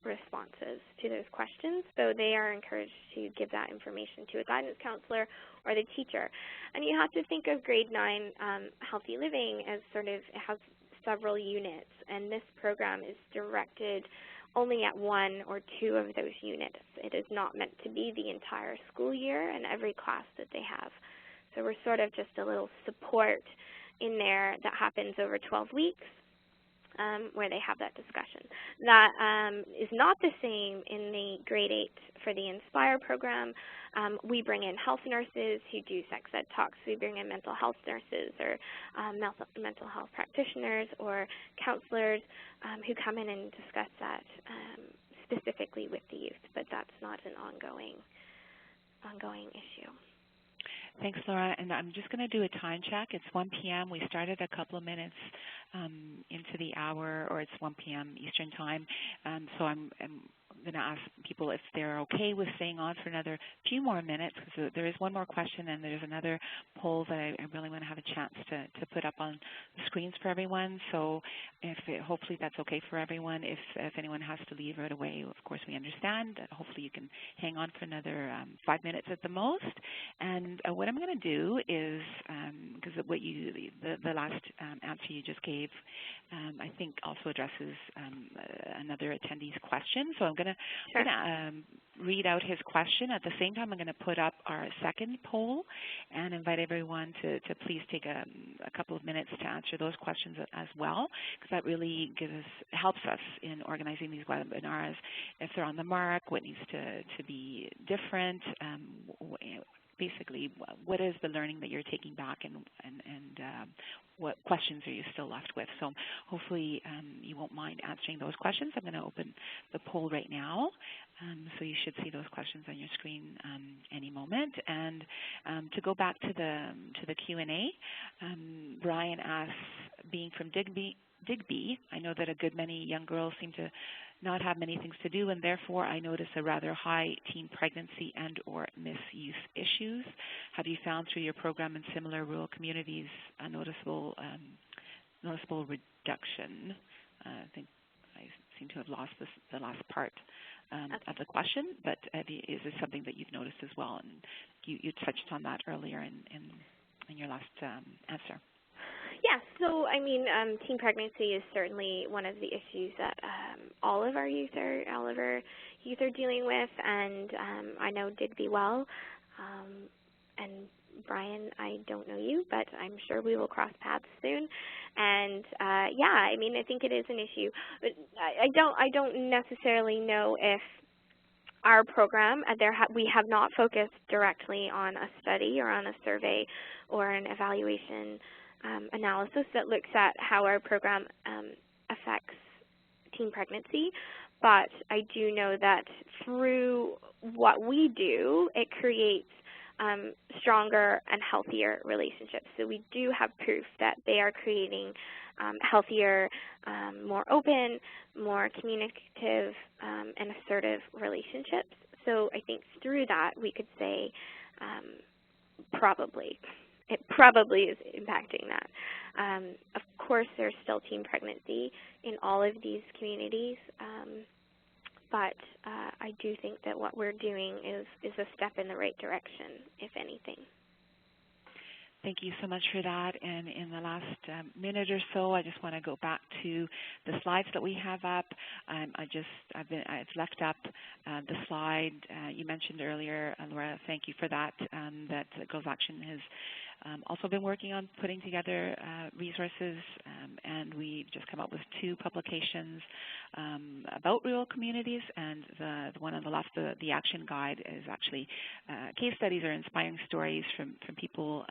responses to those questions. So they are encouraged to give that information to a guidance counselor or the teacher. And you have to think of grade 9 healthy living as sort of, it has several units, and this program is directed only at one or two of those units. It is not meant to be the entire school year and every class that they have. So we're sort of just a little support in there that happens over 12 weeks where they have that discussion. That is not the same in the grade 8 for the Inspire program. We bring in health nurses who do sex ed talks. We bring in mental health nurses or mental health practitioners or counselors who come in and discuss that specifically with the youth, but that's not an ongoing issue. Thanks, Laura. And I'm just going to do a time check. It's 1 p.m. We started a couple of minutes into the hour, or it's 1 p.m. Eastern Time. So I'm going to ask people if they're okay with staying on for another few more minutes, because there is one more question and there's another poll that I really want to have a chance to put up on the screens for everyone. So hopefully that's okay for everyone. If anyone has to leave right away, of course we understand. Hopefully you can hang on for another 5 minutes at the most. And what I'm going to do is, because the last answer you just gave, I think also addresses another attendee's question. So I'm going to read out his question. At the same time, I'm going to put up our second poll and invite everyone to please take a couple of minutes to answer those questions as well, because that really helps us in organizing these webinars. If they're on the mark, what needs to be different, basically, what is the learning that you're taking back, and what questions are you still left with? So hopefully you won't mind answering those questions. I'm going to open the poll right now, so you should see those questions on your screen any moment. And to go back to the Q&A, Brian asks, being from Digby, I know that a good many young girls seem to not have many things to do, and therefore I notice a rather high teen pregnancy and or misuse issues. Have you found through your program in similar rural communities a noticeable reduction? I think I seem to have lost the last part of the question, but is this something that you've noticed as well? And you touched on that earlier in your last answer. Yeah, so I mean, teen pregnancy is certainly one of the issues that all of our youth are dealing with, and I know Digby well. And Brian, I don't know you, but I'm sure we will cross paths soon. And yeah, I mean, I think it is an issue. But I don't necessarily know if our program, we have not focused directly on a study or on a survey or an evaluation analysis that looks at how our program affects teen pregnancy, but I do know that through what we do, it creates stronger and healthier relationships. So we do have proof that they are creating healthier, more open, more communicative, and assertive relationships. So I think through that we could say it probably is impacting that. Of course, there's still teen pregnancy in all of these communities, but I do think that what we're doing is a step in the right direction, if anything. Thank you so much for that. And in the last minute or so, I just want to go back to the slides that we have up. I've left up the slide you mentioned earlier, Laura. Thank you for that. That Girls Action has also been working on putting together resources, and we've just come up with 2 publications about rural communities, and the one on the left, the action guide, is actually case studies or inspiring stories from people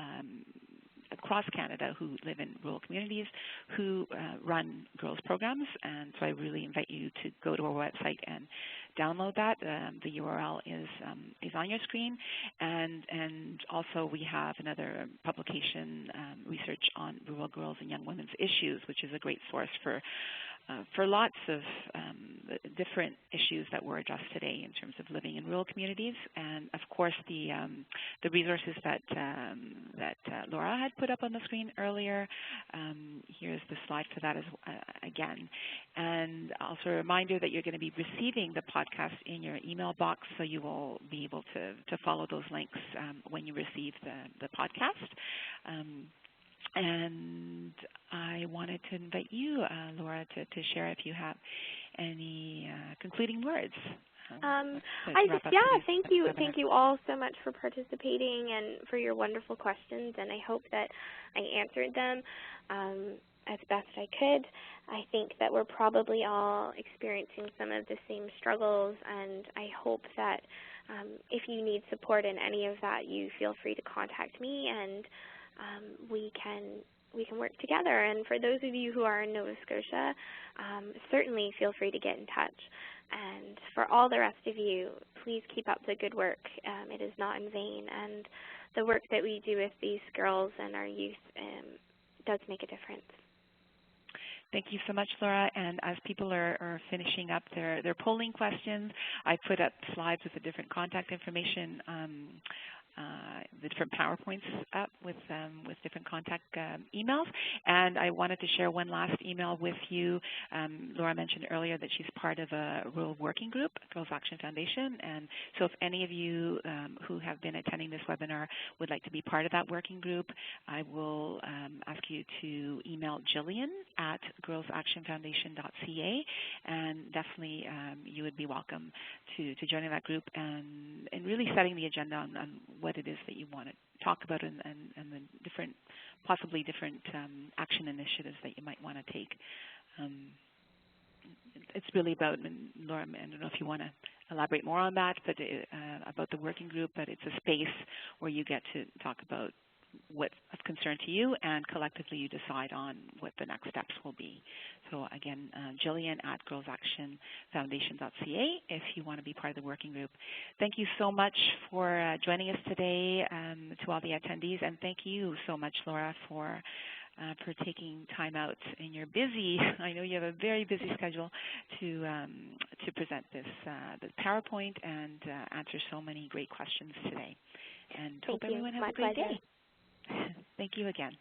across Canada who live in rural communities who run girls programs. And so I really invite you to go to our website and download that. The URL is on your screen. And also we have another publication, research on rural girls and young women's issues, which is a great source for lots of different issues that were addressed today in terms of living in rural communities. And of course, the resources that Laura had put up on the screen earlier. Here's the slide for that again. And also a reminder that you're going to be receiving the podcast in your email box, so you will be able to follow those links when you receive the podcast. And I wanted to invite you, Laura, to share if you have any concluding words. Thank you. Thank you all so much for participating and for your wonderful questions, and I hope that I answered them as best I could. I think that we're probably all experiencing some of the same struggles, and I hope that if you need support in any of that, you feel free to contact me, and we can work together. And for those of you who are in Nova Scotia, certainly feel free to get in touch. And for all the rest of you, please keep up the good work. It is not in vain, and the work that we do with these girls and our youth does make a difference. Thank you so much, Laura. And as people are finishing up their polling questions, I put up slides with the different contact information, the different PowerPoints up with different contact emails. And I wanted to share one last email with you. Laura mentioned earlier that she's part of a rural working group, Girls Action Foundation. And so if any of you who have been attending this webinar would like to be part of that working group, I will ask you to email Jillian at girlsactionfoundation.ca, and definitely you would be welcome to joining that group and really setting the agenda on what it is that you want to talk about and the different, possibly different action initiatives that you might want to take. It's really about, and Laura, I don't know if you want to elaborate more on that, but about the working group, but it's a space where you get to talk about what's of concern to you, and collectively you decide on what the next steps will be. So again, Jillian at girlsactionfoundation.ca if you want to be part of the working group. Thank you so much for joining us today, to all the attendees, and thank you so much, Laura, for taking time out in your busy, I know you have a very busy schedule, to present this PowerPoint and answer so many great questions today. And hope everyone has a great day. Thank you again.